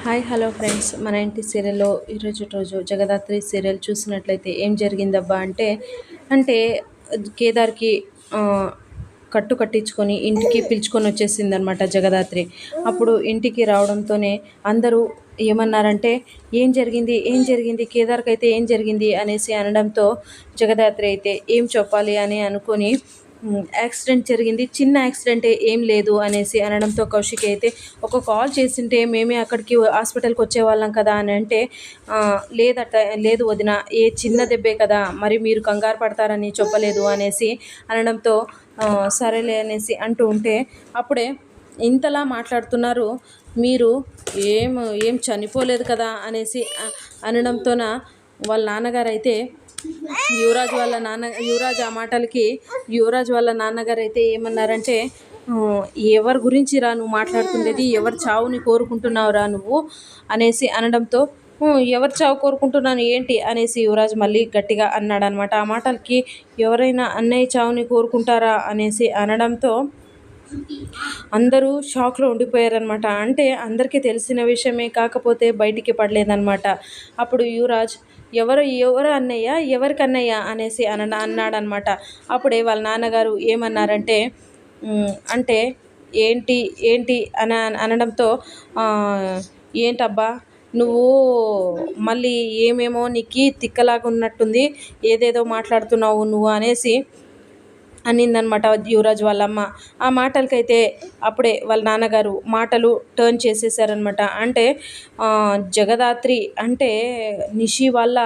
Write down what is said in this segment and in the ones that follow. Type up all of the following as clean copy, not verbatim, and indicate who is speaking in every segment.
Speaker 1: Hi hello friends, మన ఇంటి సీరియల్లో ఈరోజు రోజు జగదాత్రి సీరియల్ చూసినట్లయితే ఏం జరిగిందబ్బా అంటే కేదార్కి ఆ, కట్టు కట్టించుకొని ఇంటికి పిలుచుకొని వచ్చేసిందనమాట జగదాత్రి. అప్పుడు ఇంటికి రావడంతోనే అందరూ ఏమన్నారంటే ఏం జరిగింది కేదార్కి అయితే ఏం జరిగింది అనేసి అనడంతో జగదాత్రి అయితే ఏం చెప్పాలి అని అనుకొని యాక్సిడెంట్ జరిగింది, చిన్న యాక్సిడెంటే ఏం లేదు అనేసి అనడంతో కౌశిక్ అయితే ఒక కాల్ చేసింటే మేమే అక్కడికి హాస్పిటల్కి వచ్చేవాళ్ళం కదా అని అంటే "ఆ, లేదట లేదు వదిన, ఏ చిన్న దెబ్బే కదా, మరి మీరు కంగారు పడతారని చెప్పలేదు" అనేసి అనడంతో సరేలే అనేసి అంటూ ఉంటే అప్పుడే ఇంతలా మాట్లాడుతున్నారు మీరు, ఏం ఏం చనిపోలేదు కదా అనేసి అనడంతోన వాళ్ళ నాన్నగారు అయితే యువరాజ్ ఆ మాటలకి యువరాజ్ వాళ్ళ నాన్నగారు అయితే ఏమన్నారంటే ఎవరి గురించి రా నువ్వు మాట్లాడుతుండేది, ఎవరి చావుని కోరుకుంటున్నావురా నువ్వు అనేసి అనడంతో ఎవరి చావు కోరుకుంటున్నాను ఏంటి అనేసి యువరాజ్ మళ్ళీ గట్టిగా అన్నాడనమాట. ఆ మాటలకి ఎవరైనా అన్నయ్య చావుని కోరుకుంటారా అనేసి అనడంతో అందరూ షాక్లో ఉండిపోయారనమాట. అంటే అందరికీ తెలిసిన విషయమే, కాకపోతే బయటికి పడలేదన్నమాట. అప్పుడు యువరాజ్ ఎవరు అన్నయ్య, ఎవరికి అన్నయ్య అనేసి అన్నాడనమాట. అప్పుడే వాళ్ళ నాన్నగారు ఏమన్నారంటే అంటే ఏంటి ఏంటి అని అనడంతో ఏంటబ్బా నువ్వు మళ్ళీ ఏమేమో నీకు తిక్కలాగా ఉన్నట్టుంది, ఏదేదో మాట్లాడుతున్నావు నువ్వు అనేసి అనిందనమాట యువరాజ్ వాళ్ళమ్మ. ఆ మాటలకైతే అప్పుడే వాళ్ళ నాన్నగారు మాటలు టర్న్ చేసేసారనమాట. అంటే జగదాత్రి అంటే నిషి వాళ్ళ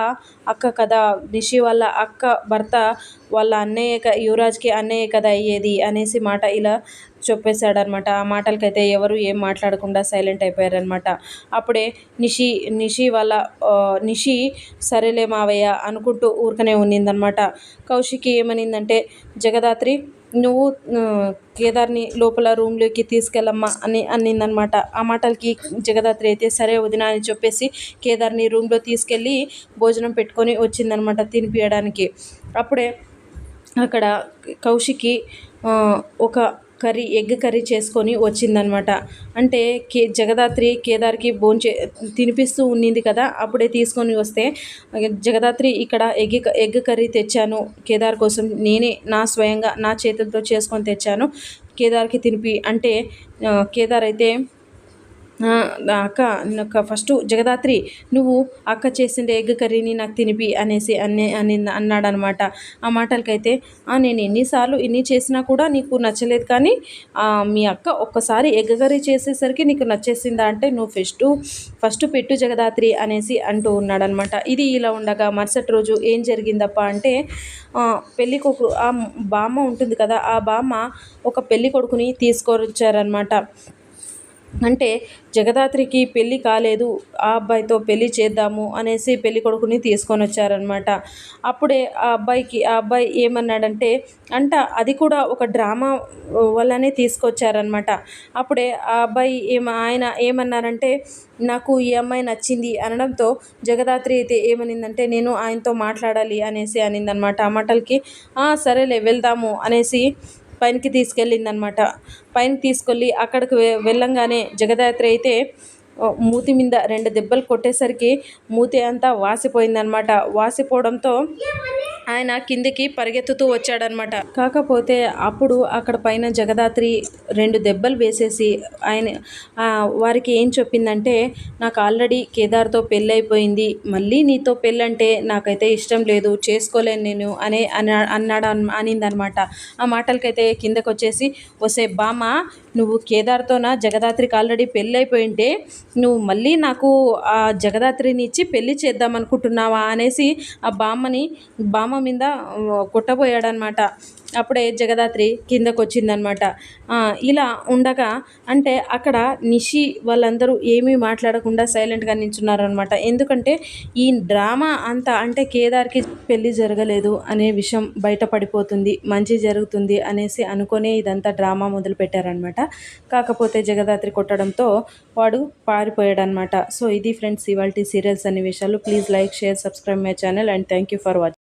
Speaker 1: అక్క కదా, నిషి వాళ్ళ అక్క భర్త వాళ్ళ అన్నయ్య, యువరాజ్కి అన్నయ్య కదా అయ్యేది అనేసి మాట ఇలా చెప్పేశాడనమాట. ఆ మాటలకైతే ఎవరు ఏం మాట్లాడకుండా సైలెంట్ అయిపోయారనమాట. అప్పుడే నిషి వాళ్ళ నిషి సరేలే మావయ్య అనుకుంటూ ఊరికనే ఉన్నిందనమాట. కౌశికి ఏమనిందంటే జగదాత్రి నువ్వు కేదార్ని లోపల రూమ్లోకి తీసుకెళ్ళమ్మా అని అనిందనమాట. ఆ మాటలకి జగదాత్రి అయితే సరే వదిన అని చెప్పేసి కేదార్ని రూమ్లో తీసుకెళ్ళి భోజనం పెట్టుకొని వచ్చిందనమాట తినిపియడానికి. అప్పుడే అక్కడ కౌశికి ఒక ఎగ్ కర్రీ చేసుకొని వచ్చిందనమాట. అంటే జగదాత్రి కేదార్కి తినిపిస్తూ ఉన్నింది కదా, అప్పుడే తీసుకొని వస్తే జగదాత్రి ఇక్కడ ఎగ్ కర్రీ తెచ్చాను కేదార్ కోసం, నేనే స్వయంగా నా చేతులతో చేసుకొని తెచ్చాను, కేదార్కి తినిపి అంటే కేదార్ అయితే అక్క ఫస్ట్ జగదాత్రి నువ్వు అక్క చేసిండే ఎగ్ కర్రీని నాకు తినిపి అనేసి అన్నాడనమాట. ఆ మాటలకైతే నేను ఎన్ని చేసినా కూడా నీకు నచ్చలేదు, కానీ మీ అక్క ఒక్కసారి ఎగ్ కర్రీ చేసేసరికి నీకు నచ్చేసిందా అంటే నువ్వు ఫస్ట్ పెట్టు జగదాత్రి అనేసి అంటూ ఉన్నాడనమాట. ఇది ఇలా ఉండగా మరుసటి రోజు ఏం జరిగిందప్ప అంటే పెళ్ళికొడుకు ఆ బామ్మ ఉంటుంది కదా, ఆ బామ్మ ఒక పెళ్ళి కొడుకుని తీసుకొచ్చారనమాట. అంటే జగదాత్రికి పెళ్ళి కాలేదు, ఆ అబ్బాయితో పెళ్ళి చేద్దాము అనేసి పెళ్ళి కొడుకుని తీసుకొని వచ్చారనమాట. అప్పుడే ఆ అబ్బాయి ఏమన్నాడంటే అది కూడా ఒక డ్రామా వల్లనే తీసుకొచ్చారనమాట. అప్పుడే ఆ అబ్బాయి ఆయన ఏమన్నారంటే నాకు ఈ అమ్మాయి నచ్చింది అనడంతో జగదాత్రి అయితే ఏమనిందంటే నేను ఆయనతో మాట్లాడాలి అనేసి అనిందనమాట. ఆ మాటలకి సరేలే వెళ్దాము అనేసి పైనకి తీసుకెళ్ళిందనమాట. పైనకి తీసుకెళ్ళి అక్కడికి వెళ్ళంగానే జగదాత్రి అయితే మూతి మీద 2 దెబ్బలు కొట్టేసరికి మూతి అంతా వాసిపోయిందనమాట. వాసిపోవడంతో ఆయన కిందికి పరిగెత్తుతూ వచ్చాడనమాట. కాకపోతే అప్పుడు అక్కడ పైన జగదాత్రి 2 దెబ్బలు వేసేసి వారికి ఏం చెప్పిందంటే నాకు ఆల్రెడీ కేదార్తో పెళ్ళైపోయింది, మళ్ళీ నీతో పెళ్ళంటే నాకైతే ఇష్టం లేదు, చేసుకోలేను నేను అనిందనమాట. ఆ మాటలకైతే కిందకు వచ్చేసి వసే బామ్మ, నువ్వు కేదార్తోన జగదాత్రికి ఆల్రెడీ పెళ్ళైపోయింటే నువ్వు మళ్ళీ నాకు ఆ జగదాత్రిని ఇచ్చి పెళ్ళి చేద్దాం అనుకుంటున్నావా అనేసి ఆ బామ్మ మీద కొట్టబోయాడనమాట. అప్పుడే జగదాత్రి కిందకు వచ్చిందనమాట. ఇలా ఉండగా అంటే అక్కడ నిషి వాళ్ళందరూ ఏమీ మాట్లాడకుండా సైలెంట్గా నిల్చున్నారనమాట. ఎందుకంటే ఈ డ్రామా అంతా అంటే కేదార్కి పెళ్ళి జరగలేదు అనే విషయం బయటపడిపోతుంది, మంచి జరుగుతుంది అనేసి అనుకునే ఇదంతా డ్రామా మొదలు పెట్టారనమాట. కాకపోతే జగదాత్రి కొట్టడంతో వాడు పారిపోయాడనమాట. సో ఇది ఫ్రెండ్స్ ఇవాల్టి సీరియల్స్ అనే విషయాలు. Please like, share, subscribe my channel and thank you for watching.